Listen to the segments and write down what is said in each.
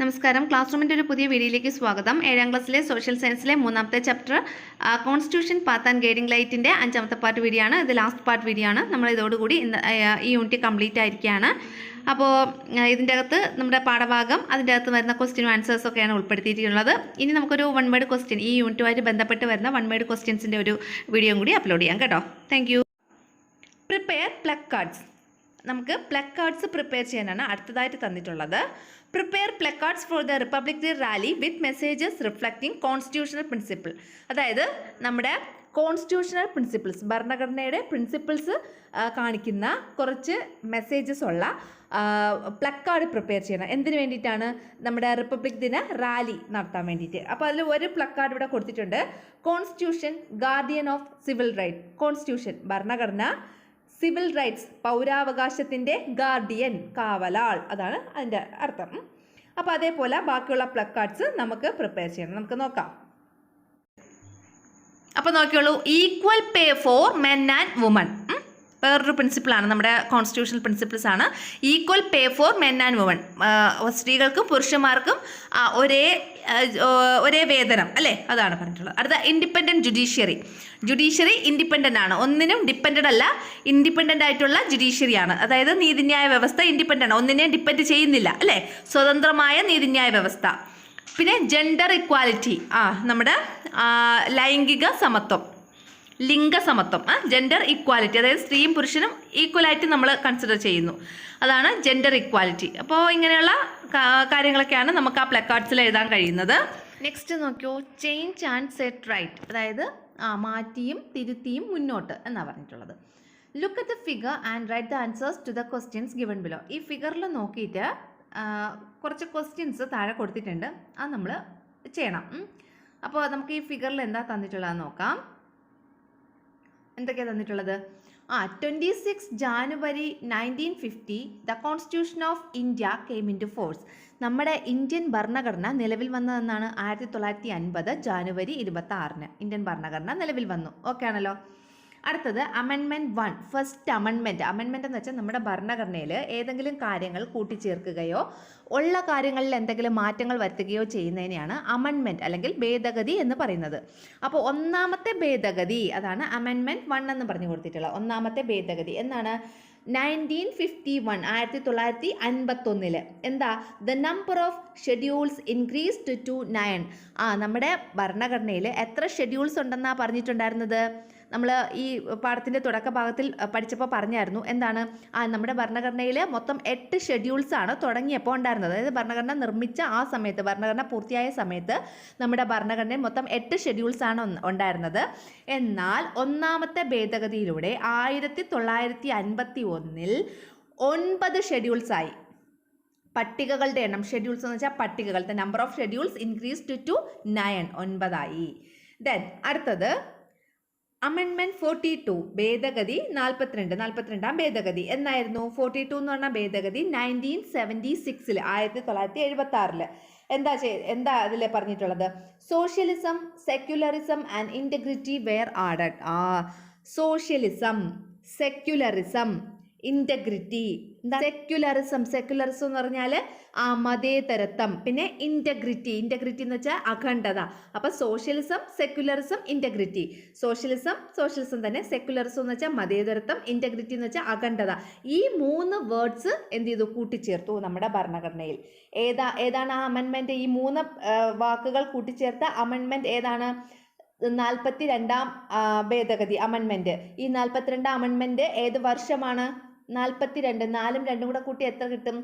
നമസ്കാരം. ക്ലാസ് റൂമിൻ്റെ ഒരു പുതിയ വീഡിയോയിലേക്ക് സ്വാഗതം. 7ാം ക്ലാസ്സിലെ സോഷ്യൽ സയൻസിലെ 3ാമത്തെ chapter constitution path and guiding ലൈറ്റിൻ്റെ 5ാമത്തെ പാർട്ട് വീഡിയോ ആണ്. ഇത് ലാസ്റ്റ് പാർട്ട് വീഡിയോ ആണ്. നമ്മൾ ഇതോടുകൂടി ഈ യൂണിറ്റ് കംപ്ലീറ്റ് ആയിരിക്കുകയാണ്. അപ്പോൾ ഇതിൻ്റെ അകത്ത് നമ്മുടെ പാഠഭാഗം, അതിൻ്റെ അകത്ത് വരുന്ന ക്വസ്റ്റ്യനും ആൻസേഴ്സൊക്കെയാണ് ഉൾപ്പെടുത്തിയിട്ടുള്ളത്. ഇനി നമുക്കൊരു 1 വേർഡ് ക്വസ്റ്റ്യൻ, ഈ യൂണിറ്റുമായിട്ട് ബന്ധപ്പെട്ട് വരുന്ന 1 വേർഡ് ക്വസ്റ്റ്യൻസിൻ്റെ ഒരു വീഡിയോയും കൂടി അപ്ലോഡ് ചെയ്യാം കേട്ടോ. Thank you. Prepare placards. നമുക്ക് പ്ലക്കാർഡ്സ് പ്രിപ്പയർ ചെയ്യാനാണ് അടുത്തതായിട്ട് തന്നിട്ടുള്ളത്. Prepare placards for the republic day rally with messages reflecting constitutional principle. അതായത് നമ്മുടെ കോൺസ്റ്റിറ്റ്യൂഷണൽ പ്രിൻസിപ്പിൾസ്, ഭരണഘടനയുടെ പ്രിൻസിപ്പിൾസ് കാണിക്കുന്ന കുറച്ച് മെസ്സേജസ് ഉള്ള പ്ലക്കാർഡ് പ്രിപ്പയർ ചെയ്യണം. എന്തിനു വേണ്ടിയിട്ടാണ്? നമ്മുടെ റിപ്പബ്ലിക് ദിന റാലി നടത്താൻ വേണ്ടിയിട്ട്. അപ്പോൾ അതിൽ ഒരു പ്ലക്കാർഡ് ഇവിടെ കൊടുത്തിട്ടുണ്ട്. Constitution guardian of civil right. Constitution ഭരണഘടന, സിവിൽ റൈറ്റ്സ് പൗരാവകാശത്തിൻ്റെ ഗാർഡിയൻ കാവലാൾ, അതാണ് അതിൻ്റെ അർത്ഥം. അപ്പോൾ അതേപോലെ ബാക്കിയുള്ള പ്ലക്കാർഡ്സ് നമുക്ക് പ്രിപ്പയർ ചെയ്യണം. നമുക്ക് നോക്കാം. അപ്പോൾ നോക്കിയോളൂ. Equal pay for men and women വേറൊരു പ്രിൻസിപ്പിളാണ്, നമ്മുടെ കോൺസ്റ്റിറ്റ്യൂഷണൽ പ്രിൻസിപ്പിൾസ് ആണ്. Equal pay for men and women, സ്ത്രീകൾക്കും പുരുഷന്മാർക്കും ഒരേ വേതനം അല്ലേ, അതാണ് പറഞ്ഞിട്ടുള്ളത്. അടുത്ത ഇൻഡിപെൻഡൻറ്റ് ജുഡീഷ്യറി. ജുഡീഷ്യറി ഇൻഡിപെൻഡൻ്റ് ആണ്, ഒന്നിനും ഡിപ്പെൻഡൻ്റ് അല്ല, ഇൻഡിപെൻഡൻ്റ് ആയിട്ടുള്ള ജുഡീഷ്യറിയാണ്. അതായത് നീതിന്യായ വ്യവസ്ഥ ഇൻഡിപെൻഡൻ്റ് ആണ്, ഒന്നിനെയും ഡിപ്പെൻഡ് ചെയ്യുന്നില്ല അല്ലേ, സ്വതന്ത്രമായ നീതിന്യായ വ്യവസ്ഥ. പിന്നെ ജെൻഡർ ഇക്വാലിറ്റി, നമ്മുടെ ലൈംഗിക സമത്വം, ലിംഗസമത്വം, ജെൻഡർ ഇക്വാലിറ്റി, അതായത് സ്ത്രീയും പുരുഷനും ഈക്വലായിട്ട് നമ്മൾ കൺസിഡർ ചെയ്യുന്നു, അതാണ് ജെൻഡർ ഇക്വാലിറ്റി. അപ്പോൾ ഇങ്ങനെയുള്ള കാര്യങ്ങളൊക്കെയാണ് നമുക്ക് ആ പ്ലക്കാർഡ്സിൽ എഴുതാൻ കഴിയുന്നത്. നെക്സ്റ്റ് നോക്കിയോ, ചേഞ്ച് ആൻഡ് സെറ്റ് റൈറ്റ്, അതായത് മാറ്റിയും തിരുത്തിയും മുന്നോട്ട് എന്നാണ് പറഞ്ഞിട്ടുള്ളത്. Look at the figure and write the answers to the questions given below. ഈ ഫിഗറിൽ നോക്കിയിട്ട് കുറച്ച് ക്വസ്റ്റ്യൻസ് താഴെ കൊടുത്തിട്ടുണ്ട്, അത് നമ്മൾ ചെയ്യണം. അപ്പോൾ നമുക്ക് ഈ ഫിഗറിൽ എന്താ തന്നിട്ടുള്ളതെന്ന് നോക്കാം. എന്തൊക്കെയാണ് തന്നിട്ടുള്ളത്? 26 January 1950 the constitution of India came into force. നമ്മുടെ ഇന്ത്യൻ ഭരണഘടന നിലവിൽ വന്നതെന്നാണ് 1950 ജാനുവരി 26 ഇന്ത്യൻ ഭരണഘടന നിലവിൽ വന്നു. ഓക്കെ ആണല്ലോ. അടുത്തത് അമെൻമെൻറ്റ് 1, ഫസ്റ്റ് അമെൻമെൻറ്റ്. അമെൻമെൻറ്റ് എന്ന് വെച്ചാൽ നമ്മുടെ ഭരണഘടനയിൽ ഏതെങ്കിലും കാര്യങ്ങൾ കൂട്ടിച്ചേർക്കുകയോ ഉള്ള കാര്യങ്ങളിൽ എന്തെങ്കിലും മാറ്റങ്ങൾ വരുത്തുകയോ ചെയ്യുന്നതിനെയാണ് അമെൻമെൻറ്റ് അല്ലെങ്കിൽ ഭേദഗതി എന്ന് പറയുന്നത്. അപ്പോൾ ഒന്നാമത്തെ ഭേദഗതി, അതാണ് അമെൻമെൻറ്റ് 1 എന്ന് പറഞ്ഞു കൊടുത്തിട്ടുള്ളത്. ഒന്നാമത്തെ ഭേദഗതി എന്നാണ് 1951 1951 എന്താ? The number of schedules increased to 9. നമ്മുടെ ഭരണഘടനയിൽ എത്ര ഷെഡ്യൂൾസ് ഉണ്ടെന്നാണ് പറഞ്ഞിട്ടുണ്ടായിരുന്നത്? നമ്മൾ ഈ പാഠത്തിൻ്റെ തുടക്ക ഭാഗത്തിൽ പഠിച്ചപ്പോൾ പറഞ്ഞായിരുന്നു. എന്താണ്? നമ്മുടെ ഭരണഘടനയിൽ മൊത്തം 8 ഷെഡ്യൂൾസാണ് തുടങ്ങിയപ്പോൾ ഉണ്ടായിരുന്നത്. അതായത് ഭരണഘടന നിർമ്മിച്ച ആ സമയത്ത്, ഭരണഘടന പൂർത്തിയായ സമയത്ത് നമ്മുടെ ഭരണഘടനയിൽ മൊത്തം 8 ഷെഡ്യൂൾസാണ് ഉണ്ടായിരുന്നത്. എന്നാൽ ഒന്നാമത്തെ ഭേദഗതിയിലൂടെ 1951 9 ഷെഡ്യൂൾസായി. പട്ടികകളുടെ എണ്ണം, ഷെഡ്യൂൾസ് എന്ന് വെച്ചാൽ പട്ടികകൾ, the number of schedules increased to 9, 9 then അടുത്തത് അമെൻമെൻറ്റ് 42 ഭേദഗതി 42 ഭേദഗതി എന്നായിരുന്നു? 42 എന്ന് പറഞ്ഞ ഭേദഗതി 1976 1976 എന്താ അതിൽ പറഞ്ഞിട്ടുള്ളത്? Socialism, secularism and integrity were added. Socialism, secularism, integrity. Secularism എന്ന് പറഞ്ഞാൽ മതേതരത്വം, പിന്നെ ഇൻറ്റഗ്രിറ്റി എന്ന് വെച്ചാൽ അഖണ്ഡത. അപ്പോൾ സോഷ്യലിസം, സെക്യുലറിസം, ഇൻറ്റഗ്രിറ്റി. സോഷ്യലിസം തന്നെ, സെക്യുലറിസം എന്ന് വെച്ചാൽ മതേതരത്വം, ഇൻറ്റഗ്രിറ്റി എന്ന് വെച്ചാൽ അഖണ്ഡത. ഈ 3 വേർഡ്സ് എന്ത് ചെയ്തു? കൂട്ടിച്ചേർത്തു നമ്മുടെ ഭരണഘടനയിൽ. ഏതാണ് ആ അമെൻമെൻറ്റ്? ഈ 3 വാക്കുകൾ കൂട്ടിച്ചേർത്ത അമെൻമെൻറ്റ് ഏതാണ്? 42ാം ഭേദഗതി അമെൻമെൻറ്റ്. ഈ 42ാം അമെൻമെൻറ്റ് ഏത് വർഷമാണ്? 42, 4ഉം 2ഉം കൂടെ കൂട്ടി എത്ര കിട്ടും?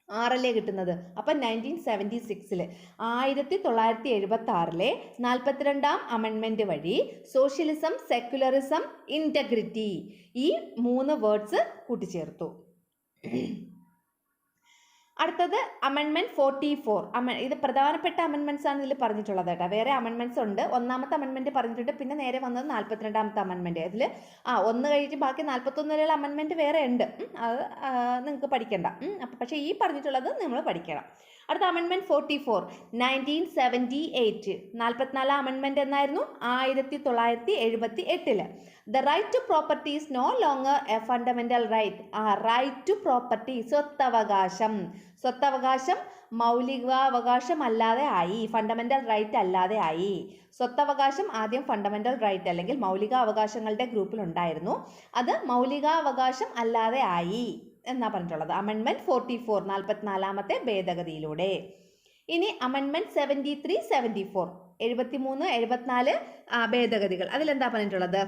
6 കിട്ടുന്നത്. അപ്പം 1976 1976 42ാം അമെൻമെൻറ്റ് വഴി സോഷ്യലിസം, സെക്യുലറിസം, ഇൻറ്റഗ്രിറ്റി ഈ 3 വേർഡ്സ് കൂട്ടിച്ചേർത്തു. അടുത്തത് അമെൻമെൻറ്റ് 44. ഇത് പ്രധാനപ്പെട്ട അമെൻമെൻറ്റ്സ് ആണ് ഇതിൽ പറഞ്ഞിട്ടുള്ളത് കേട്ടോ. വേറെ അമെൻമെൻറ്റ്സ് ഉണ്ട്. ഒന്നാമത്തെ അമെൻമെൻറ്റ് പറഞ്ഞിട്ടുണ്ട്, പിന്നെ നേരെ വന്നത് 42ാമത്തെ അമെൻമെൻറ്റ്. അതിൽ 1 കഴിഞ്ഞിട്ട് ബാക്കി 41 വരെയുള്ള അമെൻമെൻറ്റ് വേറെ ഉണ്ട്. അത് നിങ്ങൾക്ക് പഠിക്കണ്ട. പക്ഷേ ഈ പറഞ്ഞിട്ടുള്ളത് നിങ്ങൾ പഠിക്കണം. അടുത്ത അമെൻമെൻറ്റ് 44 1978 44 അമെൻമെൻറ്റ് എന്നായിരുന്നു 1978. The right to property is no longer a fundamental right. Right to property സ്വത്തവകാശം മൗലികാവകാശം അല്ലാതെ ആയി, ഫണ്ടമെൻ്റൽ റൈറ്റ് അല്ലാതെ ആയി. സ്വത്തവകാശം ആദ്യം ഫണ്ടമെൻ്റൽ റൈറ്റ് അല്ലെങ്കിൽ മൗലികാവകാശങ്ങളുടെ ഗ്രൂപ്പിൽ ഉണ്ടായിരുന്നു, അത് മൗലികാവകാശം അല്ലാതെ ആയി എന്നാ പറഞ്ഞിട്ടുള്ളത്. അമെൻമെൻറ്റ് 44 44ാമത്തെ ഭേദഗതിയിലൂടെ. ഇനി അമെൻമെൻറ്റ് 73 74 73 74 ഭേദഗതികൾ. അതിലെന്താ പറഞ്ഞിട്ടുള്ളത്?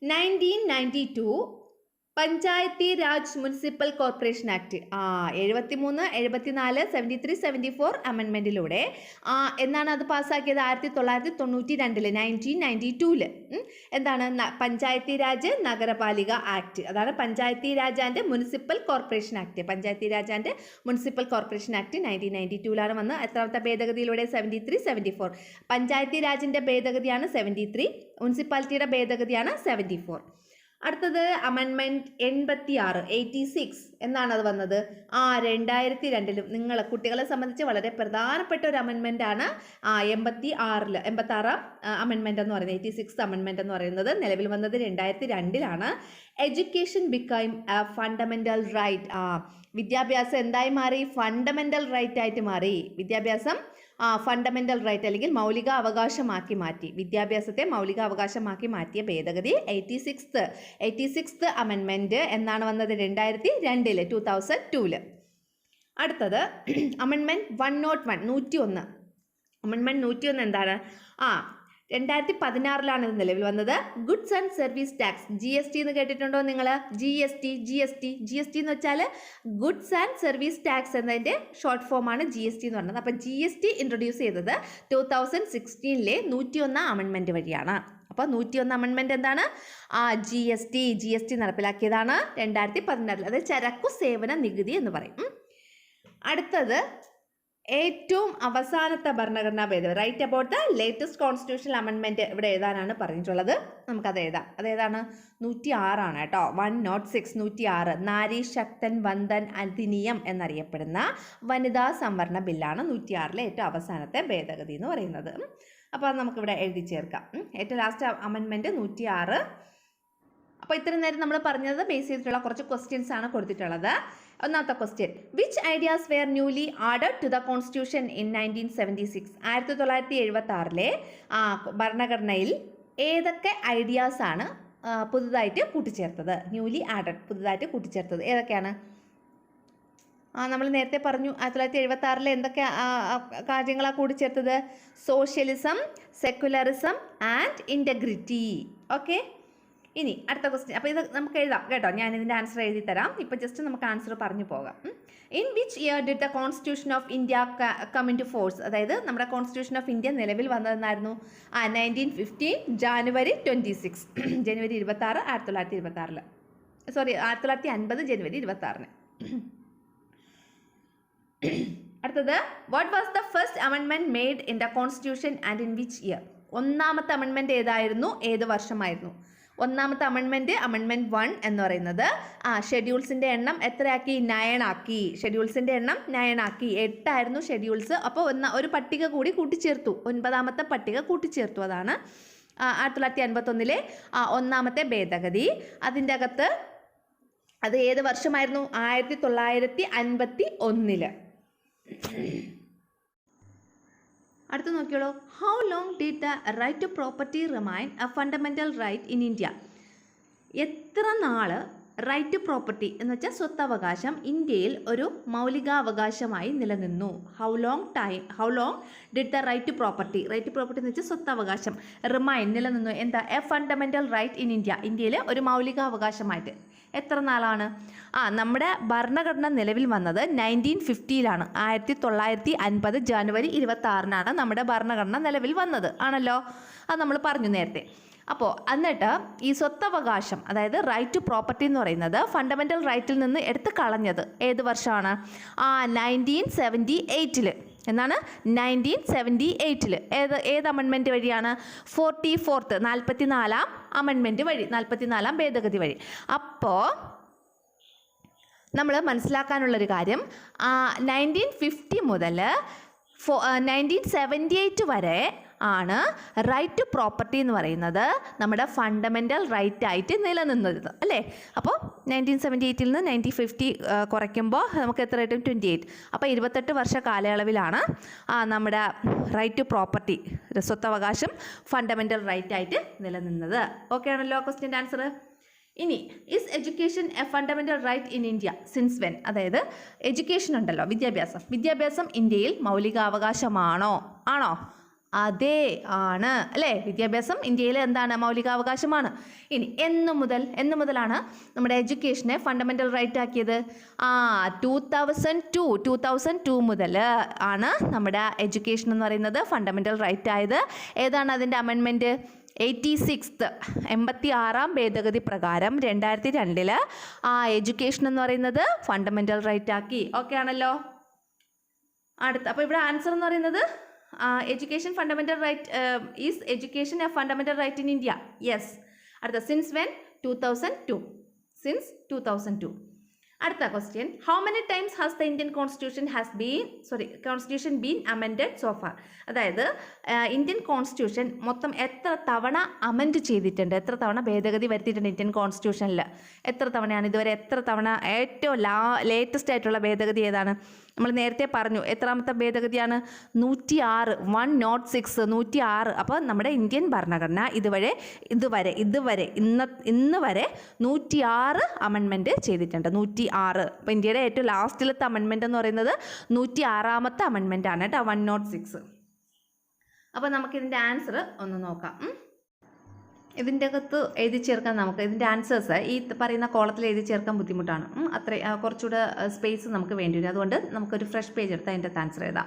1992 Panchayati Raj municipal corporation act 73 74 73 74 അമെൻമെൻറ്റിലൂടെ എന്നാണ് അത് പാസ്സാക്കിയത്? 1992 1992 എന്താണ്? പഞ്ചായത്തി രാജ് നഗരപാലിക ആക്ട്. അതാണ് Panchayati Raj and municipal corporation act. Panchayati Raj and municipal corporation act 1992 വന്ന് എത്രാമത്തെ ഭേദഗതിയിലൂടെ? 73 74. പഞ്ചായത്തി രാജിൻ്റെ ഭേദഗതിയാണ് 73, മുനിസിപ്പാലിറ്റിയുടെ ഭേദഗതിയാണ് 74. അടുത്തത് അമെൻമെൻറ്റ് 86 എന്നാണ് അത് വന്നത്? 2002 നിങ്ങളെ കുട്ടികളെ സംബന്ധിച്ച് വളരെ പ്രധാനപ്പെട്ട ഒരു അമെൻമെൻ്റ് ആണ് 86 അമെൻമെൻറ്റ് എന്ന് പറയുന്നത്. 86 അമെൻമെൻറ്റ് എന്ന് പറയുന്നത് നിലവിൽ വന്നത് 2002 education become a fundamental right. വിദ്യാഭ്യാസം എന്തായി മാറി? ഫണ്ടമെൻ്റൽ റൈറ്റ് ആയിട്ട് മാറി. വിദ്യാഭ്യാസം ഫണ്ടമെൻ്റൽ റൈറ്റ് അല്ലെങ്കിൽ മൗലിക അവകാശമാക്കി മാറ്റി. വിദ്യാഭ്യാസത്തെ മൗലിക അവകാശമാക്കി മാറ്റിയ ഭേദഗതി 86th അമെൻമെൻറ്റ് എന്നാണ് വന്നത്? 2002 അടുത്തത് അമെൻമെൻറ്റ് 101 അമെൻമെൻറ്റ് 101 എന്താണ്? 2016 ഇത് നിലവിൽ വന്നത്. Goods and service tax, GST എന്ന് കേട്ടിട്ടുണ്ടോ നിങ്ങൾ? GST എന്ന് വെച്ചാൽ ഗുഡ്സ് ആൻഡ് സർവീസ് ടാക്സ് എന്നതിൻ്റെ ഷോർട്ട് ഫോമാണ് GST എന്ന് പറയുന്നത്. അപ്പോൾ GST ഇൻട്രൊഡ്യൂസ് ചെയ്തത് 2016 101 അമെൻമെൻറ്റ് വഴിയാണ്. അപ്പോൾ 101 അമെൻമെൻറ്റ് എന്താണ്? GST നടപ്പിലാക്കിയതാണ് 2016. അത് ചരക്കു സേവന നികുതി എന്ന് പറയും. അടുത്തത് ഏറ്റവും അവസാനത്തെ ഭരണഘടനാ ഭേദഗതി, write about the latest constitutional amendment ഇവിടെ എഴുതാനാണ് പറഞ്ഞിട്ടുള്ളത്. നമുക്കത് എഴുതാം. അതേതാണ്? 106 കേട്ടോ. 106 106 നാരി ശക്തൻ വന്ദൻ അധിനിയം എന്നറിയപ്പെടുന്ന വനിതാ സംവരണ ബില്ലാണ് 106 ഏറ്റവും അവസാനത്തെ ഭേദഗതി എന്ന് പറയുന്നത്. അപ്പോൾ അത് നമുക്കിവിടെ എഴുതി ചേർക്കാം. ഏറ്റവും ലാസ്റ്റ് അമെൻമെൻറ്റ് 106. അപ്പോൾ ഇത്രയും നേരം നമ്മൾ പറഞ്ഞത് ബേസ് ചെയ്തിട്ടുള്ള കുറച്ച് ക്വസ്റ്റ്യൻസ് ആണ് കൊടുത്തിട്ടുള്ളത്. ഒന്നാമത്തെ question, which ideas were newly added to the constitution in 1976? 1976 ഭരണഘടനയിൽ ഏതൊക്കെ ഐഡിയാസ് ആണ് പുതുതായിട്ട് കൂട്ടിച്ചേർത്തത്? ന്യൂലി ആഡഡ്, പുതുതായിട്ട് കൂട്ടിച്ചേർത്തത് ഏതൊക്കെയാണ്? നമ്മൾ നേരത്തെ പറഞ്ഞു 1976 എന്തൊക്കെ കാര്യങ്ങളാണ് കൂട്ടിച്ചേർത്തത്? Socialism, secularism and integrity. Okay, ഇനി അടുത്ത ക്വസ്റ്റ്യൻ. അപ്പോൾ ഇത് നമുക്ക് എഴുതാം കേട്ടോ. ഞാൻ ഇതിൻ്റെ ആൻസർ എഴുതി തരാം. ഇപ്പോൾ ജസ്റ്റ് നമുക്ക് ആൻസർ പറഞ്ഞു പോകാം. In which year did the constitution of India come into force? അതായത് നമ്മുടെ കോൺസ്റ്റിറ്റ്യൂഷൻ ഓഫ് ഇന്ത്യ നിലവിൽ വന്നതെന്നായിരുന്നു? 1915 ജനുവരി 26 ജനുവരി 26 1926. സോറി 1950 ജനുവരി 26. അടുത്തത്, what was the first amendment made in the constitution and in which year? ഒന്നാമത്തെ amendment ഏതായിരുന്നു? ഏത് വർഷമായിരുന്നു? ഒന്നാമത്തെ അമെൻമെൻറ്റ് 1 എന്ന് പറയുന്നത് ഷെഡ്യൂൾസിൻ്റെ എണ്ണം എത്രയാക്കി? 9 ആക്കി. ഷെഡ്യൂൾസിൻ്റെ എണ്ണം 9 ആക്കി. 8 ആയിരുന്നു ഷെഡ്യൂൾസ്. അപ്പോൾ ഒരു പട്ടിക കൂടി കൂട്ടിച്ചേർത്തു. 9ാമത്തെ പട്ടിക കൂട്ടിച്ചേർത്തു. അതാണ് 1951 ഒന്നാമത്തെ ഭേദഗതി. അതിൻ്റെ അകത്ത് അത് ഏത് വർഷമായിരുന്നു? 1951. അടുത്ത് നോക്കിയോളൂ. How long did the right to property remain a fundamental right in India? എത്ര നാൾ റൈറ്റ് ടു പ്രോപ്പർട്ടി എന്ന് വെച്ചാൽ സ്വത്തവകാശം ഇന്ത്യയിൽ ഒരു മൗലികാവകാശമായി നിലനിന്നു? How long did the right to property എന്ന് വെച്ചാൽ സ്വത്തവകാശം റിമൈൻ നിലനിന്നു. എന്താ? A fundamental right in India, ഇന്ത്യയിൽ ഒരു മൗലികാവകാശമായിട്ട് എത്ര നാളാണ്? നമ്മുടെ ഭരണഘടന നിലവിൽ വന്നത് 1950 1950 ജനുവരി 26 നമ്മുടെ ഭരണഘടന നിലവിൽ വന്നത് ആണല്ലോ. അത് നമ്മൾ പറഞ്ഞു നേരത്തെ. അപ്പോൾ എന്നിട്ട് ഈ സ്വത്തവകാശം, അതായത് റൈറ്റ് ടു പ്രോപ്പർട്ടി എന്ന് പറയുന്നത് ഫണ്ടമെൻ്റൽ റൈറ്റിൽ നിന്ന് എടുത്ത് കളഞ്ഞത് ഏത് വർഷമാണ്? 1978 എന്നാണ്. 1978 ഏത് അമെൻമെൻറ്റ് വഴിയാണ്? 44th 44ാം അമെൻമെൻറ്റ് വഴി, 44ാം ഭേദഗതി വഴി. അപ്പോൾ നമ്മൾ മനസ്സിലാക്കാനുള്ളൊരു കാര്യം 1950 മുതൽ 1978 വരെ ആണ് റൈറ്റ് ടു പ്രോപ്പർട്ടി എന്ന് പറയുന്നത് നമ്മുടെ ഫണ്ടമെൻ്റൽ റൈറ്റ് ആയിട്ട് നിലനിന്നത് അല്ലേ. അപ്പോൾ 1978 നിന്ന് 1950 കുറയ്ക്കുമ്പോൾ നമുക്ക് എത്ര കിട്ടും? 28. അപ്പോൾ 28 വർഷ കാലയളവിലാണ് നമ്മുടെ റൈറ്റ് ടു പ്രോപ്പർട്ടി, സ്വത്തവകാശം ഫണ്ടമെൻ്റൽ റൈറ്റ് ആയിട്ട് നിലനിന്നത്. ഓക്കെ ആണല്ലോ ക്വസ്റ്റ്യൻ്റെ ആൻസർ. ഇനി is education a fundamental right in India since when? അതായത് എഡ്യൂക്കേഷൻ ഉണ്ടല്ലോ, വിദ്യാഭ്യാസം ഇന്ത്യയിൽ മൗലികാവകാശമാണോ? ആണോ? അതെ, ആണ് അല്ലേ. വിദ്യാഭ്യാസം ഇന്ത്യയിൽ എന്താണ്? മൗലികാവകാശമാണ്. ഇനി എന്ന് മുതലാണ് നമ്മുടെ എഡ്യൂക്കേഷനെ ഫണ്ടമെൻ്റൽ റൈറ്റ് ആക്കിയത്? 2002 മുതൽ ആണ് നമ്മുടെ എഡ്യൂക്കേഷൻ എന്ന് പറയുന്നത് ഫണ്ടമെൻ്റൽ റൈറ്റ് ആയത്. ഏതാണ് അതിൻ്റെ അമെൻമെൻറ്റ്? 86th ഭേദഗതി പ്രകാരം 2002 എഡ്യൂക്കേഷൻ എന്ന് പറയുന്നത് ഫണ്ടമെൻ്റൽ റൈറ്റ് ആക്കി. ഓക്കെ ആണല്ലോ. അടുത്ത അപ്പോൾ ഇവിടെ ആൻസർ എന്ന് പറയുന്നത് education fundamental right is education a fundamental right in India. Yes. അടുത്ത സിൻസ് വെൻ? 2002. സിൻസ് 2002. അടുത്ത question, how many times has the Indian constitution been amended so far? അതായത് ഇന്ത്യൻ കോൺസ്റ്റിറ്റ്യൂഷൻ മൊത്തം എത്ര തവണ അമെൻഡ് ചെയ്തിട്ടുണ്ട്, എത്ര തവണ ഭേദഗതി വരുത്തിയിട്ടുണ്ട് ഇന്ത്യൻ കോൺസ്റ്റിറ്റ്യൂഷനിൽ? എത്ര തവണയാണ് ഇതുവരെ? എത്ര തവണ? ഏറ്റവും ലേറ്റസ്റ്റ് ആയിട്ടുള്ള ഭേദഗതി ഏതാണ്? നമ്മൾ നേരത്തെ പറഞ്ഞു, എത്രാമത്തെ ഭേദഗതിയാണ്? 106, 106. അപ്പോൾ നമ്മുടെ ഇന്ത്യൻ ഭരണഘടന ഇന്ന് വരെ 106 അമെൻമെൻറ്റ് ചെയ്തിട്ടുണ്ട്. 106. അപ്പോൾ ഇന്ത്യയുടെ ഏറ്റവും ലാസ്റ്റിലത്തെ അമെൻമെൻറ്റ് എന്ന് പറയുന്നത് 106ാമത്തെ അമെൻമെൻ്റ് ആണ് കേട്ടോ, 106. അപ്പോൾ നമുക്കിതിൻ്റെ ആൻസർ ഒന്ന് നോക്കാം. ഇതിൻ്റെ അകത്ത് എഴുതി ചേർക്കാൻ ഇതിൻ്റെ ആൻസേഴ്സ് ഈ പറയുന്ന കോളത്തിൽ എഴുതി ചേർക്കാൻ ബുദ്ധിമുട്ടാണ്. കുറച്ചുകൂടെ സ്പേസ് നമുക്ക് വേണ്ടി വരും. അതുകൊണ്ട് നമുക്കൊരു ഫ്രഷ് പേജ് എടുത്ത് അതിൻ്റെ ആൻസർ എഴുതാം.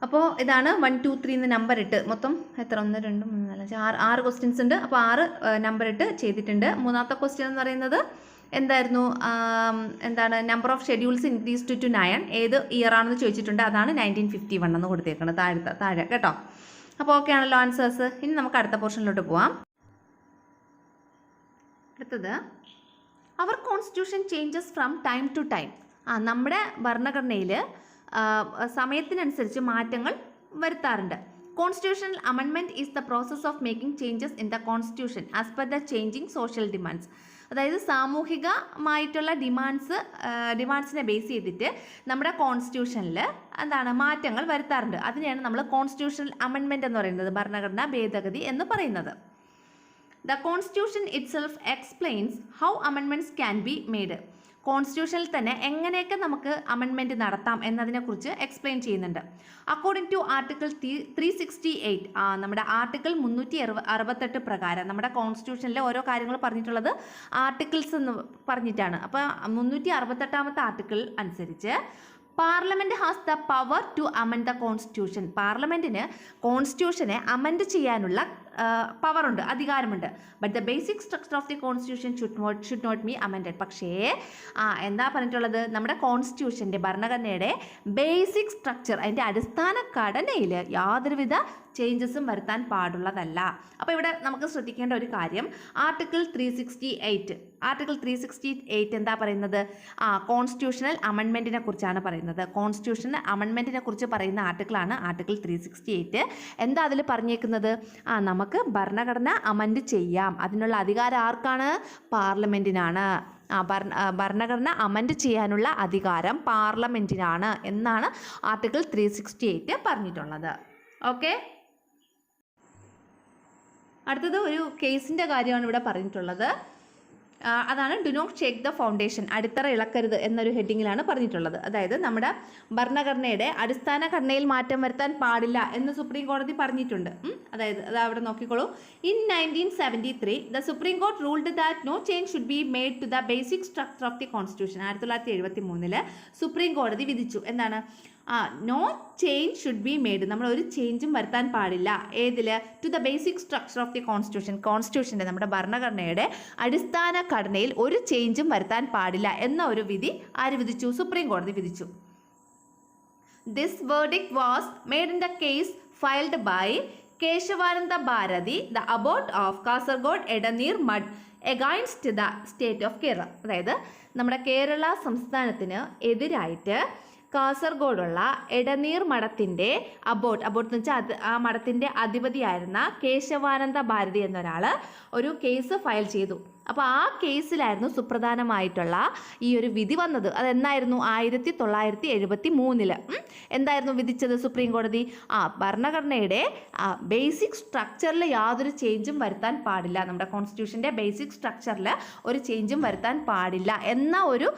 അപ്പോൾ ഇതാണ് 1, 2, 3 എന്ന് നമ്പർ ഇട്ട് മൊത്തം എത്ര? 1, 2, 3, 4, 6 ക്വസ്റ്റ്യൻസ് ഉണ്ട്. അപ്പോൾ 6 നമ്പർ ഇട്ട് ചെയ്തിട്ടുണ്ട്. മൂന്നാമത്തെ ക്വസ്റ്റ്യൻ എന്ന് പറയുന്നത് എന്തായിരുന്നു? എന്താണ്? Number of schedules increased to 9. ഏത് ഇയർ ആണെന്ന് ചോദിച്ചിട്ടുണ്ട്. അതാണ് 1951 എന്ന് കൊടുത്തേക്കുന്നത് താഴെ കേട്ടോ. അപ്പോൾ ഓക്കെ ആണല്ലോ ആൻസേഴ്സ്. ഇനി നമുക്ക് അടുത്ത പോർഷനിലോട്ട് പോവാം. അടുത്തത്, അവർ constitution changes from time to time. നമ്മുടെ ഭരണഘടനയിൽ സമയത്തിനനുസരിച്ച് മാറ്റങ്ങൾ വരുത്താറുണ്ട്. Constitutional amendment is the process of making changes in the constitution as per the changing social demands. അതായത് സാമൂഹികമായിട്ടുള്ള ഡിമാൻഡ്സിനെ ബേസ് ചെയ്തിട്ട് നമ്മുടെ കോൺസ്റ്റിറ്റ്യൂഷനിൽ എന്താണ് മാറ്റങ്ങൾ വരുത്താറുണ്ട്. അതിനെയാണ് നമ്മൾ കോൺസ്റ്റിറ്റ്യൂഷണൽ അമെൻമെൻറ്റ് എന്ന് പറയുന്നത്, ഭരണഘടനാ ഭേദഗതി എന്ന് പറയുന്നത്. The Constitution itself explains how amendments can be made. കോൺസ്റ്റിറ്റ്യൂഷനിൽ തന്നെ എങ്ങനെയൊക്കെ നമുക്ക് അമെൻമെൻറ്റ് നടത്താം എന്നതിനെക്കുറിച്ച് എക്സ്പ്ലെയിൻ ചെയ്യുന്നുണ്ട്. അക്കോർഡിംഗ് ടു ആർട്ടിക്കിൾ 368, നമ്മുടെ ആർട്ടിക്കിൾ 368 പ്രകാരം നമ്മുടെ കോൺസ്റ്റിറ്റ്യൂഷനിലെ ഓരോ കാര്യങ്ങൾ പറഞ്ഞിട്ടുള്ളത് ആർട്ടിക്കിൾസ് എന്ന് പറഞ്ഞിട്ടാണ്. അപ്പോൾ 368ാമത്തെ ആർട്ടിക്കിൾ അനുസരിച്ച് parliament has the power to amend the constitution. പാർലമെൻറ്റിന് കോൺസ്റ്റിറ്റ്യൂഷനെ അമെൻഡ് ചെയ്യാനുള്ള പവറുണ്ട്, അധികാരമുണ്ട്. But the basic structure of the constitution should not be amended. പക്ഷേ എന്താ പറഞ്ഞിട്ടുള്ളത്? നമ്മുടെ കോൺസ്റ്റിറ്റ്യൂഷൻ്റെ ഭരണഘടനയുടെ ബേസിക് സ്ട്രക്ചർ, അതിൻ്റെ അടിസ്ഥാന ഘടനയിൽ യാതൊരുവിധ ചേഞ്ചസും വരുത്താൻ പാടുള്ളതല്ല. അപ്പോൾ ഇവിടെ നമുക്ക് ശ്രദ്ധിക്കേണ്ട ഒരു കാര്യം, ആർട്ടിക്കിൾ 368 എന്താ പറയുന്നത്? കോൺസ്റ്റിറ്റ്യൂഷണൽ അമെൻമെൻറ്റിനെ കുറിച്ചാണ് പറയുന്നത്. കോൺസ്റ്റിറ്റ്യൂഷണൽ അമെൻമെൻറ്റിനെ കുറിച്ച് പറയുന്ന ആർട്ടിക്കിളാണ് ആർട്ടിക്കിൾ 368. എന്താ അതിൽ പറഞ്ഞേക്കുന്നത്? നമുക്ക് ഭരണഘടന അമെൻഡ് ചെയ്യാം. അതിനുള്ള അധികാരം ആർക്കാണ്? പാർലമെൻറ്റിനാണ്. ഭരണഘടന അമെൻഡ് ചെയ്യാനുള്ള അധികാരം പാർലമെൻറ്റിനാണ് എന്നാണ് ആർട്ടിക്കിൾ 368 പറഞ്ഞിട്ടുള്ളത്. ഓക്കെ. അടുത്തത് ഒരു കേസിൻ്റെ കാര്യമാണ് ഇവിടെ പറഞ്ഞിട്ടുള്ളത്. അതാണ് do not shake the foundation, അടിത്തറ ഇളക്കരുത് എന്നൊരു ഹെഡിങ്ങിലാണ് പറഞ്ഞിട്ടുള്ളത്. അതായത് നമ്മുടെ ഭരണഘടനയുടെ അടിസ്ഥാന ഘടനയിൽ മാറ്റം വരുത്താൻ പാടില്ല എന്ന് സുപ്രീം കോടതി പറഞ്ഞിട്ടുണ്ട്. അതായത് അത് അവിടെ നോക്കിക്കോളൂ. In 1973 the supreme court ruled that no change should be made to the basic structure of the constitution. 1973 supreme കോടതി വിധിച്ചു. എന്താണ്? No change should be made, നമ്മൾ ഒരു ചേഞ്ചും വരുത്താൻ പാടില്ല. ഏതിൽ? To the basic structure of the കോൺസ്റ്റിറ്റ്യൂഷൻ്റെ നമ്മുടെ ഭരണഘടനയുടെ അടിസ്ഥാന ഘടനയിൽ ഒരു ചേഞ്ചും വരുത്താൻ പാടില്ല എന്ന ഒരു വിധി ആര് വിധിച്ചു? സുപ്രീം കോടതി വിധിച്ചു. This verdict was made in the case filed by Kesavananda Bharati, the abbot of Kasaragod Edneer Mutt against the state of Kerala. അതായത് നമ്മുടെ കേരള സംസ്ഥാനത്തിന് എതിരായിട്ട് കാസർഗോഡുള്ള എടനീർ മഠത്തിൻ്റെ അബോട്ട് എന്ന് വെച്ചാൽ ആ മഠത്തിൻ്റെ അധിപതിയായിരുന്ന കേശവാനന്ദ ഭാരതി എന്നൊരാൾ ഒരു കേസ് ഫയൽ ചെയ്തു. അപ്പോൾ ആ കേസിലായിരുന്നു സുപ്രധാനമായിട്ടുള്ള ഈ ഒരു വിധി വന്നത്. അതെന്നായിരുന്നു? 1973 എന്തായിരുന്നു വിധിച്ചത് സുപ്രീം കോടതി? ഭരണഘടനയുടെ ബേസിക് സ്ട്രക്ചറിൽ യാതൊരു ചേഞ്ചും വരുത്താൻ പാടില്ല, നമ്മുടെ കോൺസ്റ്റിറ്റ്യൂഷൻ്റെ ബേസിക് സ്ട്രക്ചറിൽ ഒരു ചേഞ്ചും വരുത്താൻ പാടില്ല എന്ന ഒരു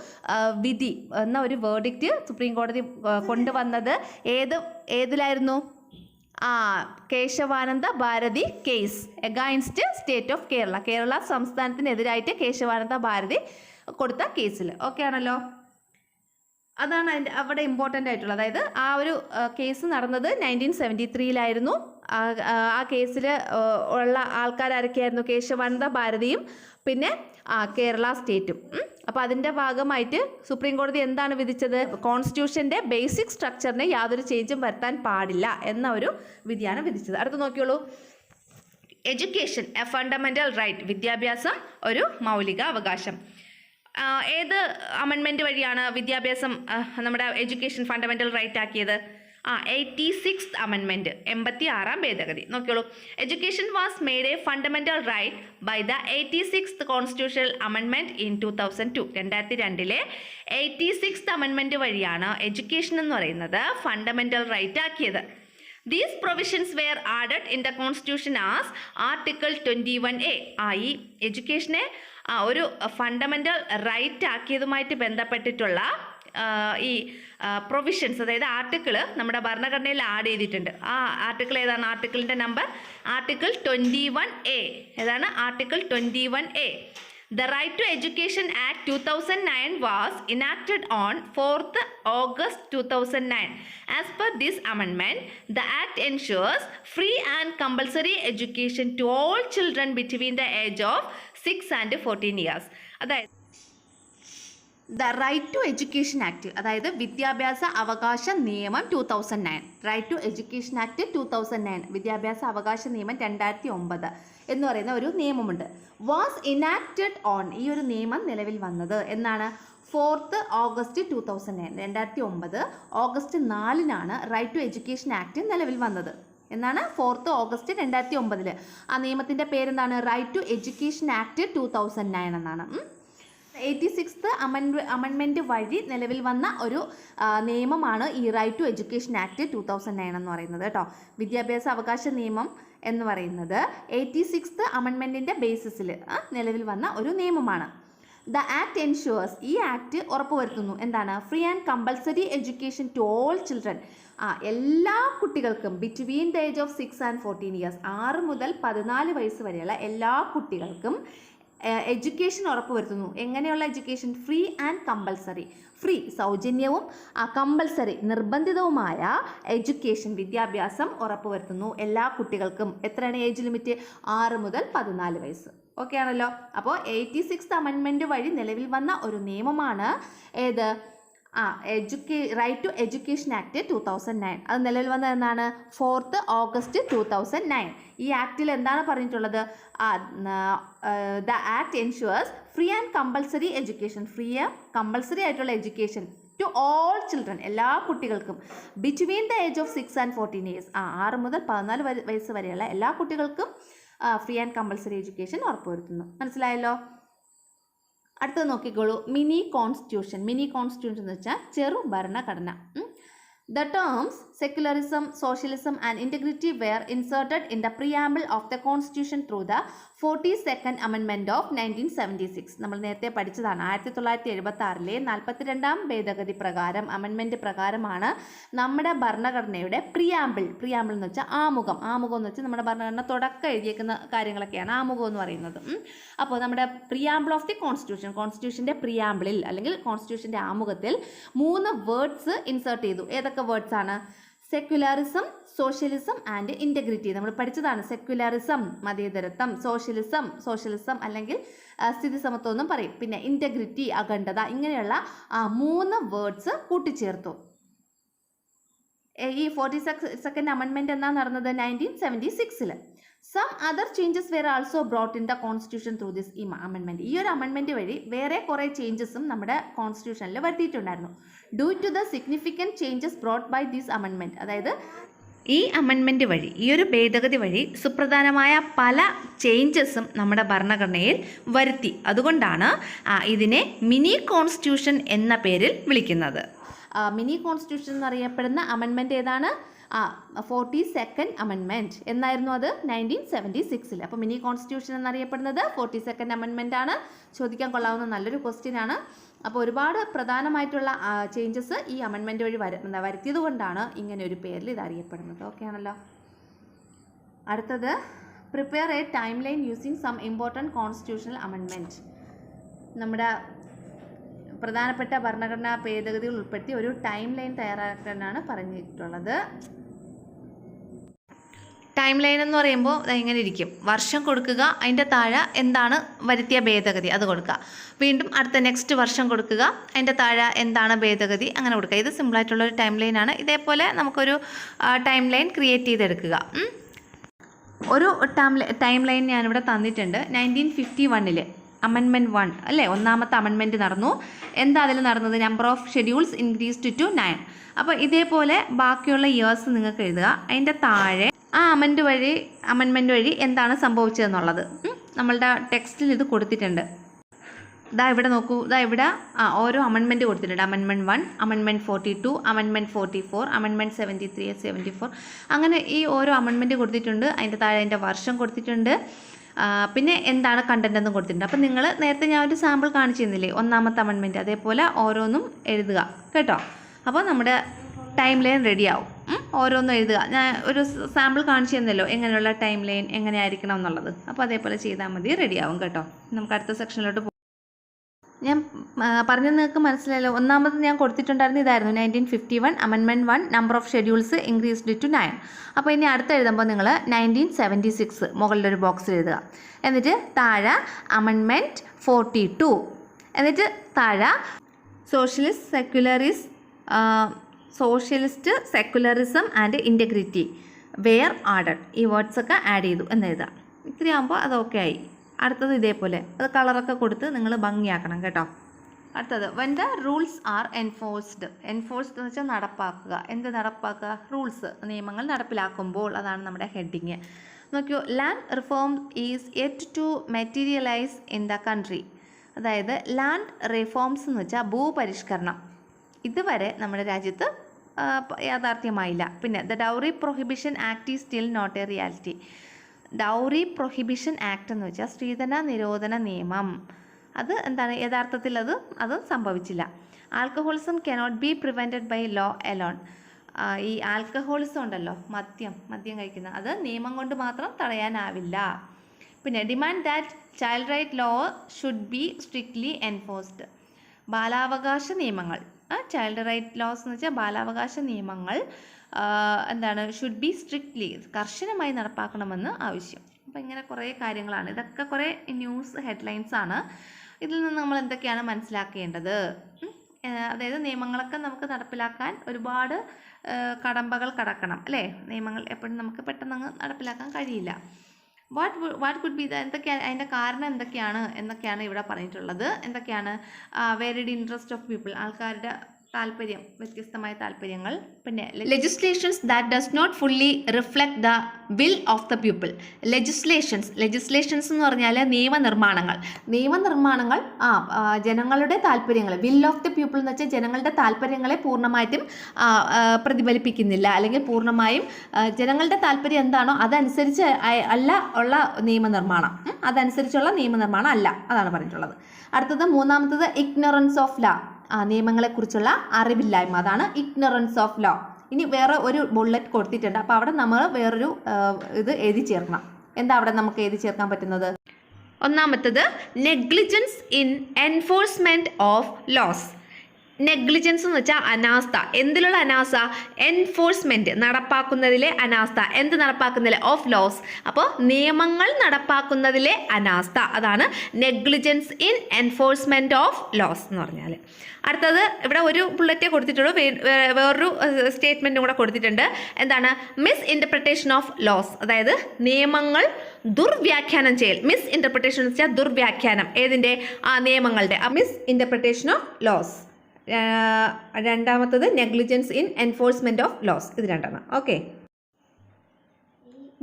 വിധി, എന്ന ഒരു വേർഡിക്റ്റ് സുപ്രീം കോടതി കൊണ്ടുവന്നത് ഏതിലായിരുന്നു? Kesavananda Bharati case against state of Kerala. Kerala സംസ്ഥാനത്തിനെതിരായിട്ട് കേശവാനന്ദ ഭാരതി കൊടുത്ത കേസിൽ. ഓക്കെ ആണല്ലോ? അതാണ് അവിടെ ഇമ്പോർട്ടൻ്റ് ആയിട്ടുള്ളത്. അതായത് ആ ഒരു കേസ് നടന്നത് 1973 ആ കേസിൽ ഉള്ള ആൾക്കാരൊക്കെയായിരുന്നു? കേശവാനന്ദ ഭാരതിയും പിന്നെ കേരള സ്റ്റേറ്റും. അപ്പോൾ അതിൻ്റെ ഭാഗമായിട്ട് സുപ്രീം കോടതി എന്താണ് വിധിച്ചത്? കോൺസ്റ്റിറ്റ്യൂഷൻ്റെ ബേസിക് സ്ട്രക്ചറിന് യാതൊരു ചേഞ്ചും വരുത്താൻ പാടില്ല എന്ന ഒരു വിധിയാണ് വിധിച്ചത്. അടുത്ത് നോക്കിയോളൂ. Education a fundamental right. വിദ്യാഭ്യാസം ഒരു മൗലിക അവകാശം. ഏത് അമെൻമെൻറ്റ് വഴിയാണ് വിദ്യാഭ്യാസം നമ്മുടെ എഡ്യൂക്കേഷൻ ഫണ്ടമെൻ്റൽ റൈറ്റ് ആക്കിയത്? 86th അമെൻമെൻറ്റ്, 86ാം ഭേദഗതി. നോക്കിയോളൂ. Education was made a fundamental right by the 86th constitutional amendment in 2002. 2002 86th amendment വഴിയാണ് എഡ്യൂക്കേഷൻ എന്ന് പറയുന്നത് ഫണ്ടമെൻ്റൽ റൈറ്റ് ആക്കിയത്. These provisions were added in the constitution as Article 21A. ഈ എഡ്യൂക്കേഷനെ ഒരു ഫണ്ടമെൻ്റൽ റൈറ്റ് ആക്കിയതുമായിട്ട് ബന്ധപ്പെട്ടിട്ടുള്ള ഈ പ്രൊവിഷൻസ്, അതായത് ആർട്ടിക്കിൾ നമ്മുടെ ഭരണഘടനയിൽ ആഡ് ചെയ്തിട്ടുണ്ട്. ആ ആർട്ടിക്കിൾ ഏതാണ്? ആർട്ടിക്കിളിൻ്റെ നമ്പർ ആർട്ടിക്കിൾ 21A. ഏതാണ്? Article 21A. The Right to Education Act 2009 was enacted on 4th August 2009. As per this amendment, the Act ensures free and compulsory education to all children between the age of 6 and 14 years. അതായത് the right to education act, അതായത് വിദ്യാഭ്യാസ അവകാശ നിയമം 2009. Right to education act 2009, വിദ്യാഭ്യാസ അവകാശ നിയമം 2009 എന്ന് പറയുന്ന ഒരു നിയമമുണ്ട്. വാസ് ഇനാക്റ്റഡ് ഓൺ, ഈ ഒരു നിയമം നിലവിൽ വന്നത് എന്നാണ്? 4th August 2009. 2009 ഓഗസ്റ്റ് 4-നാണ് റൈറ്റ് ടു എഡ്യൂക്കേഷൻ ആക്ട് നിലവിൽ വന്നത്. എന്നാണ്? 4th August 2009. ആ നിയമത്തിൻ്റെ പേരെന്താണ്? റൈറ്റ് ടു എഡ്യൂക്കേഷൻ ആക്ട് 2009 എന്നാണ്. 86th അമെൻമെൻറ്റ് വഴി നിലവിൽ വന്ന ഒരു നിയമമാണ് ഈ റൈറ്റ് ടു എഡ്യൂക്കേഷൻ ആക്ട് 2009 എന്ന് പറയുന്നത് കേട്ടോ. വിദ്യാഭ്യാസ അവകാശ നിയമം എന്ന് പറയുന്നത് 86th അമെൻമെൻറ്റിൻ്റെ ബേസിസിൽ നിലവിൽ വന്ന ഒരു നിയമമാണ്. ദ ആക്ട് എൻഷുവേഴ്സ്, ഈ ആക്ട് ഉറപ്പുവരുത്തുന്നു എന്താണ്? Free and compulsory education to all children. എല്ലാ കുട്ടികൾക്കും between the age of 6 and 14 years, 6 മുതൽ 14 വയസ്സ് വരെയുള്ള എല്ലാ കുട്ടികൾക്കും എഡ്യൂക്കേഷൻ ഉറപ്പുവരുത്തുന്നു. എങ്ങനെയുള്ള education? Free and compulsory. Free സൗജന്യവും കമ്പൽസറി നിർബന്ധിതവുമായ എഡ്യൂക്കേഷൻ വിദ്യാഭ്യാസം ഉറപ്പുവരുത്തുന്നു എല്ലാ കുട്ടികൾക്കും. എത്രയാണ് ഏജ് ലിമിറ്റ്? 6 മുതൽ 14 വയസ്സ്. ഓക്കെ ആണല്ലോ? അപ്പോൾ 86th അമെൻമെൻറ്റ് വഴി നിലവിൽ വന്ന ഒരു നിയമമാണ് ഏത്? Right to education act 2009. അത് നിലവിൽ വന്നത് എന്നാണ്? 4th August 2009. ഈ ആക്ടിൽ എന്താണ് പറഞ്ഞിട്ടുള്ളത്? The act ensures free and compulsory education, free compulsory ആയിട്ടുള്ള എഡ്യൂക്കേഷൻ ടു ഓൾ ചിൽഡ്രൻ, എല്ലാ കുട്ടികൾക്കും between the age of 6 and 14 years, 6 മുതൽ 14 വയസ്സ് വരെയുള്ള എല്ലാ കുട്ടികൾക്കും ഫ്രീ ആൻഡ് കമ്പൽസറി എഡ്യൂക്കേഷൻ ഉറപ്പുവരുത്തുന്നു. മനസ്സിലായല്ലോ? അടുത്തത് നോക്കിക്കോളൂ. Mini constitution. മിനി കോൺസ്റ്റിറ്റ്യൂഷൻ എന്ന് വെച്ചാൽ ചെറു ഭരണഘടന. The terms secularism, socialism and integrity were inserted in the preamble of the Constitution through the 42nd Amendment of 1976. നമ്മൾ നേരത്തെ പഠിച്ചതാണ്. 1976 42ാം ഭേദഗതി പ്രകാരം, അമെൻമെൻറ്റ് പ്രകാരമാണ് നമ്മുടെ ഭരണഘടനയുടെ പ്രിയാമ്പിൾ എന്ന് വെച്ചാൽ ആമുഖം എന്ന് വെച്ചാൽ നമ്മുടെ ഭരണഘടന തുടക്കം എഴുതിയേക്കുന്ന കാര്യങ്ങളൊക്കെയാണ് ആമുഖം എന്ന് പറയുന്നത്. അപ്പോൾ നമ്മുടെ പ്രിയാമ്പിൾ ഓഫ് ദി കോൺസ്റ്റിറ്റ്യൂഷൻ്റെ പ്രിയാമ്പിളിൽ അല്ലെങ്കിൽ കോൺസ്റ്റിറ്റ്യൂഷൻ്റെ ആമുഖത്തിൽ 3 വേർഡ്സ് ഇൻസേർട്ട് ചെയ്തു. ഏതൊക്കെ വേർഡ്സ് ആണ്? Secularism, socialism and integrity. നമ്മൾ പഠിച്ചതാണ്. സെക്യുലറിസം മതേതരത്വം, സോഷ്യലിസം അല്ലെങ്കിൽ സ്ഥിതി സമത്വം എന്നും പറയും. പിന്നെ ഇൻറ്റഗ്രിറ്റി അഖണ്ഡത, ഇങ്ങനെയുള്ള 3 വേർഡ്സ് കൂട്ടിച്ചേർത്തു. ഈ 42nd അമെൻമെൻറ്റ് എന്നാ നടന്നത് 1976. Some other changes were also brought in the constitution through this amendment. ഈ ഒരു അമെൻമെൻറ്റ് വഴി വേറെ കുറേ ചേഞ്ചസും നമ്മുടെ കോൺസ്റ്റിറ്റ്യൂഷനിൽ വരുത്തിയിട്ടുണ്ടായിരുന്നു. Due to the significant changes brought by this amendment, അതായത് ഈ അമെൻമെൻറ്റ് വഴി, ഈ ഒരു ഭേദഗതി വഴി സുപ്രധാനമായ പല ചേഞ്ചസും നമ്മുടെ ഭരണഘടനയിൽ വരുത്തി. അതുകൊണ്ടാണ് ഇതിനെ മിനി കോൺസ്റ്റിറ്റ്യൂഷൻ എന്ന പേരിൽ വിളിക്കുന്നത്. മിനി കോൺസ്റ്റിറ്റ്യൂഷൻ എന്നറിയപ്പെടുന്ന അമെൻമെൻറ്റ് ഏതാണ്? 42nd amendment. എന്നായിരുന്നു അത്? 1976. അപ്പോൾ മിനി കോൺസ്റ്റിറ്റ്യൂഷൻ എന്നറിയപ്പെടുന്നത് 42nd അമെൻമെൻ്റ് ആണ്. ചോദിക്കാൻ കൊള്ളാവുന്ന നല്ലൊരു ക്വസ്റ്റ്യൻ ആണ്. അപ്പോൾ ഒരുപാട് പ്രധാനമായിട്ടുള്ള ചേഞ്ചസ് ഈ അമെൻമെൻറ്റ് വഴി വരുത്തിയത് കൊണ്ടാണ് ഇങ്ങനെ ഒരു പേരിൽ ഇത് അറിയപ്പെടുന്നത്. ഓക്കെ ആണല്ലോ. അടുത്തത്, prepare a timeline using some important constitutional amendment. നമ്മുടെ പ്രധാനപ്പെട്ട ഭരണഘടനാ ഭേദഗതികൾ ഉൾപ്പെടുത്തി ഒരു ടൈം ലൈൻ തയ്യാറാക്കാനാണ് പറഞ്ഞിട്ടുള്ളത്. ടൈം ലൈൻ എന്ന് പറയുമ്പോൾ ഇങ്ങനെ ഇരിക്കും. വർഷം കൊടുക്കുക, അതിൻ്റെ താഴെ എന്താണ് വരുത്തിയ ഭേദഗതി അത് കൊടുക്കുക. വീണ്ടും അടുത്ത നെക്സ്റ്റ് വർഷം കൊടുക്കുക, അതിൻ്റെ താഴെ എന്താണ് ഭേദഗതി, അങ്ങനെ കൊടുക്കുക. ഇത് സിമ്പിളായിട്ടുള്ളൊരു ടൈം ലൈനാണ്. ഇതേപോലെ നമുക്കൊരു ടൈം ലൈൻ ക്രിയേറ്റ് ചെയ്തെടുക്കുക. ഒരു ടൈം ലൈൻ ഞാനിവിടെ തന്നിട്ടുണ്ട്. 1951 അമെൻമെൻറ്റ് 1 അല്ലേ, ഒന്നാമത്തെ അമെൻമെൻറ്റ് നടന്നു. എന്താ അതിൽ നടന്നത്? Number of schedules increased to 9. അപ്പോൾ ഇതേപോലെ ബാക്കിയുള്ള ഇയേഴ്സ് നിങ്ങൾക്ക് എഴുതുക. അതിൻ്റെ താഴെ ആ അമെൻമെൻറ്റ് വഴി എന്താണ് സംഭവിച്ചതെന്നുള്ളത് നമ്മളുടെ ടെക്സ്റ്റിൽ ഇത് കൊടുത്തിട്ടുണ്ട്. ഇതാ ഇവിടെ നോക്കൂ, ഇതാ ഇവിടെ ഓരോ അമെൻമെൻറ്റ് കൊടുത്തിട്ടുണ്ട്. അമെൻമെൻറ്റ് 1, അമെൻമെൻറ്റ് 42, അമെൻമെൻറ്റ് 44, അമെൻമെൻറ്റ് 73, 74, അങ്ങനെ ഈ ഓരോ അമെൻമെൻറ്റ് കൊടുത്തിട്ടുണ്ട്. അതിൻ്റെ താഴെ അതിൻ്റെ വർഷം കൊടുത്തിട്ടുണ്ട്. പിന്നെ എന്താണ് കണ്ടന്റ് എന്നും കൊടുത്തിട്ടുണ്ട്. അപ്പം നിങ്ങൾ നേരത്തെ ഞാൻ ഒരു സാമ്പിൾ കാണിച്ചു തന്നില്ലേ, ഒന്നാമത്തെ അമെൻമെൻറ്റ്, അതേപോലെ ഓരോന്നും എഴുതുക കേട്ടോ. അപ്പോൾ നമ്മുടെ ടൈം ലൈൻ റെഡിയാവും. ഓരോന്നും എഴുതുക. ഞാൻ ഒരു സാമ്പിൾ കാണിച്ചു തന്നല്ലോ എങ്ങനെയുള്ള ടൈം ലൈൻ എങ്ങനെയായിരിക്കണം എന്നുള്ളത്. അപ്പോൾ അതേപോലെ ചെയ്താൽ മതി, റെഡിയാവും കേട്ടോ. നമുക്ക് അടുത്ത സെക്ഷനിലോട്ട് പോകും. ഞാൻ പറഞ്ഞത് നിങ്ങൾക്ക് മനസ്സിലായല്ലോ. ഒന്നാമത് ഞാൻ കൊടുത്തിട്ടുണ്ടായിരുന്നു ഇതായിരുന്നു, 1951 amendment 1 number of schedules increased to 9. അപ്പോൾ ഇനി അടുത്ത് എഴുതുമ്പോൾ നിങ്ങൾ 1976 മുകളിലൊരു ബോക്സിൽ എഴുതുക. എന്നിട്ട് താഴെ അമെൻമെൻറ്റ് 42, എന്നിട്ട് താഴെ socialist secularism and integrity were added, ഈ വേർഡ്സൊക്കെ ആഡ് ചെയ്തു എന്നെഴുതുക. ഇത്രയും ആകുമ്പോൾ അത് ഓക്കെ ആയി. അടുത്തത് ഇതേപോലെ അത് കളറൊക്കെ കൊടുത്ത് നിങ്ങൾ ഭംഗിയാക്കണം കേട്ടോ. അടുത്തത്, when the rules R enforced എന്ന് വെച്ചാൽ നടപ്പാക്കുക. എന്ത് നടപ്പാക്കുക? റൂൾസ്, നിയമങ്ങൾ നടപ്പിലാക്കുമ്പോൾ. അതാണ് നമ്മുടെ ഹെഡിങ്. നോക്കിയോ, land reform is yet to materialise in the country. അതായത് ലാൻഡ് റിഫോംസ് എന്ന് വെച്ചാൽ ഭൂപരിഷ്കരണം ഇതുവരെ നമ്മുടെ രാജ്യത്ത് യാഥാർത്ഥ്യമായില്ല. പിന്നെ the dowry prohibition act is still not a reality. Dowry prohibition act എന്ന് വെച്ചാൽ സ്ത്രീധന നിരോധന നിയമം, അത് എന്താണ്, യഥാർത്ഥത്തിൽ അത് സംഭവിച്ചില്ല. Alcoholism cannot be prevented by law alone. ഈ ആൽക്കഹോളിസം ഉണ്ടല്ലോ, മദ്യം കഴിക്കുന്ന, അത് നിയമം കൊണ്ട് മാത്രം തടയാനാവില്ല. പിന്നെ demand that child right law should be strictly enforced. ബാലാവകാശ നിയമങ്ങൾ, ചൈൽഡ് റൈറ്റ് ലോസ് എന്ന് വെച്ചാൽ ബാലാവകാശ നിയമങ്ങൾ എന്താണ്, ഷുഡ് ബി സ്ട്രിക്ട്ലി, കർശനമായി നടപ്പാക്കണമെന്ന് ആവശ്യം. അപ്പോൾ ഇങ്ങനെ കുറേ കാര്യങ്ങളാണ്. ഇതൊക്കെ കുറേ ന്യൂസ് ഹെഡ്ലൈൻസ് ആണ്. ഇതിൽ നിന്ന് നമ്മൾ എന്തൊക്കെയാണ് മനസ്സിലാക്കേണ്ടത്? അതായത് നിയമങ്ങളൊക്കെ നമുക്ക് നടപ്പിലാക്കാൻ ഒരുപാട് കടമ്പകൾ കടക്കണം അല്ലേ. നിയമങ്ങൾ എപ്പോഴും നമുക്ക് പെട്ടെന്ന് നടപ്പിലാക്കാൻ കഴിയില്ല. വാട്ട് കുഡ് ബി എന്തൊക്കെയാണ് അതിൻ്റെ കാരണം എന്നൊക്കെയാണ് ഇവിടെ പറഞ്ഞിട്ടുള്ളത്. എന്തൊക്കെയാണ്? വേരിഡ് ഇൻട്രസ്റ്റ് ഓഫ് പീപ്പിൾ, ആൾക്കാരുടെ താല്പര്യം, വ്യത്യസ്തമായ താല്പര്യങ്ങൾ. പിന്നെ legislations that does not fully reflect the will of the people. Legislations എന്ന് പറഞ്ഞാൽ നിയമനിർമ്മാണങ്ങൾ ജനങ്ങളുടെ താല്പര്യങ്ങൾ. വിൽ ഓഫ് ദ പീപ്പിൾ എന്ന് വെച്ചാൽ ജനങ്ങളുടെ താല്പര്യങ്ങളെ പൂർണ്ണമായിട്ടും പ്രതിഫലിപ്പിക്കുന്നില്ല, അല്ലെങ്കിൽ പൂർണ്ണമായും ജനങ്ങളുടെ താല്പര്യം എന്താണോ അതനുസരിച്ച് അല്ല ഉള്ള നിയമനിർമ്മാണം, അതനുസരിച്ചുള്ള നിയമനിർമ്മാണം അല്ല, അതാണ് പറഞ്ഞിട്ടുള്ളത്. അടുത്തത് മൂന്നാമത്തത് ഇഗ്നോറൻസ് ഓഫ് ലോ, നിയമങ്ങളെക്കുറിച്ചുള്ള അറിവില്ലായ്മ, അതാണ് ഇഗ്നോറൻസ് ഓഫ് ലോ. ഇനി വേറെ ഒരു ബുള്ളറ്റ് കൊടുത്തിട്ടുണ്ട്, അപ്പോൾ അവിടെ നമ്മൾ വേറൊരു ഇത് എഴുതി ചേർക്കണം. എന്താ അവിടെ നമുക്ക് എഴുതി ചേർക്കാൻ പറ്റുന്നത്? ഒന്നാമത്തത് negligence in enforcement of laws. Negligence എന്ന് വെച്ചാൽ അനാസ്ഥ. എന്തിലുള്ള അനാസ്ഥ? എൻഫോഴ്സ്മെന്റ്, നടപ്പാക്കുന്നതിലെ അനാസ്ഥ. എന്ത് നടപ്പാക്കുന്നതിലെ? Of loss. അപ്പോൾ നിയമങ്ങൾ നടപ്പാക്കുന്നതിലെ അനാസ്ഥ, അതാണ് negligence in enforcement of laws എന്ന് പറഞ്ഞാൽ. അടുത്തത് ഇവിടെ ഒരു ബുള്ളറ്റേ കൊടുത്തിട്ടുള്ളൂ, വേറൊരു സ്റ്റേറ്റ്മെൻറ്റും കൂടെ കൊടുത്തിട്ടുണ്ട്. എന്താണ്? മിസ് ഇൻ്റർപ്രിട്ടേഷൻ ഓഫ് ലോസ്, അതായത് നിയമങ്ങൾ ദുർവ്യാഖ്യാനം ചെയ്യൽ. മിസ് ഇൻ്റർപ്രിട്ടേഷൻ എന്ന് വെച്ചാൽ ദുർവ്യാഖ്യാനം. ഏതിൻ്റെ? ആ നിയമങ്ങളുടെ. Misinterpretation of laws. രണ്ടാമത്തത് negligence in enforcement of laws. ഇത് രണ്ടെണ്ണം. Okay.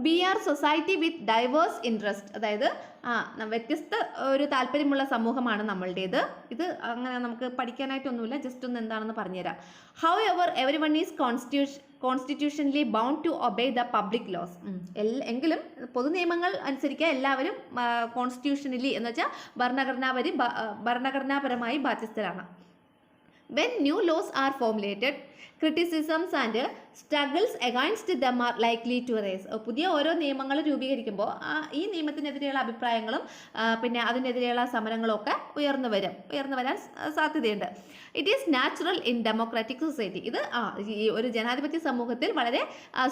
We are society with diverse interest, അതായത് വ്യത്യസ്ത ഒരു താല്പര്യമുള്ള സമൂഹമാണ് നമ്മളുടേത്. ഇത് അങ്ങനെ നമുക്ക് പഠിക്കാനായിട്ടൊന്നുമില്ല, ജസ്റ്റ് ഒന്ന് എന്താണെന്ന് പറഞ്ഞുതരാം. However everyone is constitutionally bound to obey the public laws. എങ്കിലും പൊതു നിയമങ്ങൾ അനുസരിക്കാൻ എല്ലാവരും കോൺസ്റ്റിറ്റ്യൂഷനലി എന്ന് വെച്ചാൽ ഭരണഘടനാപരമായി ബാധ്യസ്ഥരാണ്. When new laws are formulated, criticisms and struggles against them are likely to arise. പുതിയ ഓരോ നിയമങ്ങൾ രൂപീകരിക്കുമ്പോൾ ഈ നിയമത്തിനെതിരെയുള്ള അഭിപ്രായങ്ങളും പിന്നെ അതിനെതിരെയുള്ള സമരങ്ങളും ഒക്കെ ഉയർന്നു വരാൻ സാധ്യതയുണ്ട്. It is natural in democratic society. ഇത് ഈ ഒരു ജനാധിപത്യ സമൂഹത്തിൽ വളരെ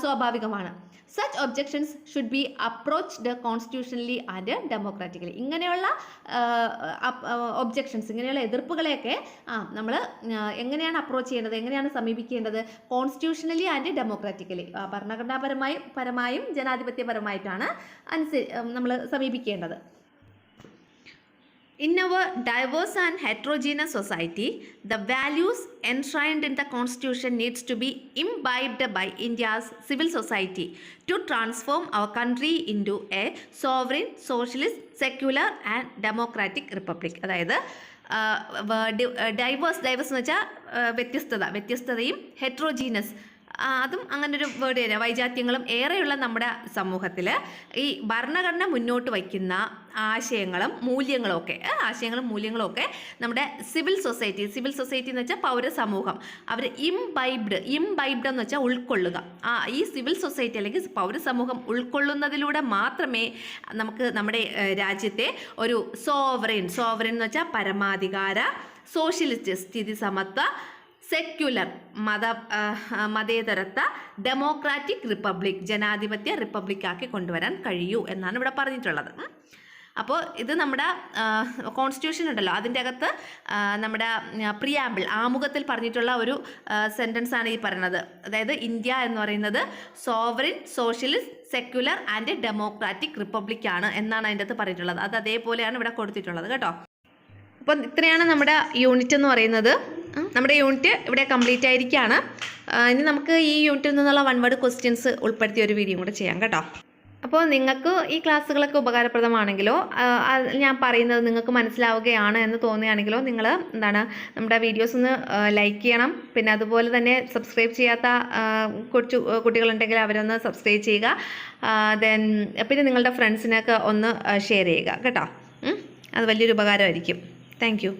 സ്വാഭാവികമാണ്. Such objections should be approached constitutionally and democratically. ഇങ്ങനെയുള്ള ഒബ്ജെക്ഷൻസ്, ഇങ്ങനെയുള്ള എതിർപ്പുകളെയൊക്കെ നമ്മൾ എങ്ങനെയാണ് അപ്രോച്ച് ചെയ്യേണ്ടത്, എങ്ങനെയാണ് സമീപിക്കേണ്ടത്? കോൺസ്റ്റിറ്റ്യൂഷനലി ആൻഡ് ഡെമോക്രാറ്റിക്കലി, ഭരണഘടനാപരമായും ജനാധിപത്യപരമായിട്ടാണ് നമ്മൾ സമീപിക്കേണ്ടത്. In our diverse and heterogeneous society, the values enshrined in the Constitution needs to be imbibed by India's civil society to transform our country into a sovereign, socialist, secular and democratic republic. അതായത് diverse എന്ന് വെച്ചാൽ വ്യത്യസ്തതയും heterogeneous, അതും അങ്ങനൊരു word തന്നെ. വൈജാത്യങ്ങളും ഏറെയുള്ള നമ്മുടെ സമൂഹത്തിൽ ഈ ഭരണഘടന മുന്നോട്ട് വയ്ക്കുന്ന ആശയങ്ങളും മൂല്യങ്ങളും ഒക്കെ നമ്മുടെ സിവിൽ സൊസൈറ്റി എന്ന് വെച്ചാൽ പൗരസമൂഹം, അവർ ഇംബൈബ്ഡ് എന്ന് വെച്ചാൽ ഉൾക്കൊള്ളുക. ഈ സിവിൽ സൊസൈറ്റി അല്ലെങ്കിൽ പൗരസമൂഹം ഉൾക്കൊള്ളുന്നതിലൂടെ മാത്രമേ നമുക്ക് നമ്മുടെ രാജ്യത്തെ ഒരു സോവറിൻ എന്ന് വെച്ചാൽ പരമാധികാര, സോഷ്യലിസ്റ്റ് സ്ഥിതി സമത്വ, സെക്യുലർ മതേതരത്വ, ഡെമോക്രാറ്റിക് റിപ്പബ്ലിക് ജനാധിപത്യ റിപ്പബ്ലിക്കാക്കി കൊണ്ടുവരാൻ കഴിയൂ എന്നാണ് ഇവിടെ പറഞ്ഞിട്ടുള്ളത്. അപ്പോൾ ഇത് നമ്മുടെ കോൺസ്റ്റിറ്റ്യൂഷൻ ഉണ്ടല്ലോ, അതിൻ്റെ അകത്ത് നമ്മുടെ പ്രിയാമ്പിൾ ആമുഖത്തിൽ പറഞ്ഞിട്ടുള്ള ഒരു സെൻറ്റൻസ് ആണ് ഈ പറയുന്നത്. അതായത് ഇന്ത്യ എന്ന് പറയുന്നത് sovereign, socialist, secular and democratic republic ആണ് എന്നാണ് അതിൻ്റെ അകത്ത് പറഞ്ഞിട്ടുള്ളത്. അത് അതേപോലെയാണ് ഇവിടെ കൊടുത്തിട്ടുള്ളത് കേട്ടോ. അപ്പോൾ ഇത്രയാണ് നമ്മുടെ യൂണിറ്റ് എന്ന് പറയുന്നത്. നമ്മുടെ യൂണിറ്റ് ഇവിടെ കംപ്ലീറ്റ് ആയിരിക്കുകയാണ്. ഇനി നമുക്ക് ഈ യൂണിറ്റിൽ നിന്നുള്ള 1 വേർഡ് ക്വസ്റ്റ്യൻസ് ഉൾപ്പെടുത്തിയ ഒരു വീഡിയോ കൂടെ ചെയ്യാം കേട്ടോ. അപ്പോൾ നിങ്ങൾക്ക് ഈ ക്ലാസ്സുകളൊക്കെ ഉപകാരപ്രദമാണെങ്കിലോ ഞാൻ പറയുന്നത് നിങ്ങൾക്ക് മനസ്സിലാവുകയാണ് എന്ന് തോന്നുകയാണെങ്കിലോ നിങ്ങൾ നമ്മുടെ വീഡിയോസ് ഒന്ന് ലൈക്ക് ചെയ്യണം. പിന്നെ അതുപോലെ തന്നെ സബ്സ്ക്രൈബ് ചെയ്യാത്ത കുട്ടികളുണ്ടെങ്കിൽ അവരൊന്ന് സബ്സ്ക്രൈബ് ചെയ്യുക. പിന്നെ നിങ്ങളുടെ ഫ്രണ്ട്സിനൊക്കെ ഒന്ന് ഷെയർ ചെയ്യുക കേട്ടോ. അത് വലിയൊരു ഉപകാരമായിരിക്കും. Thank you.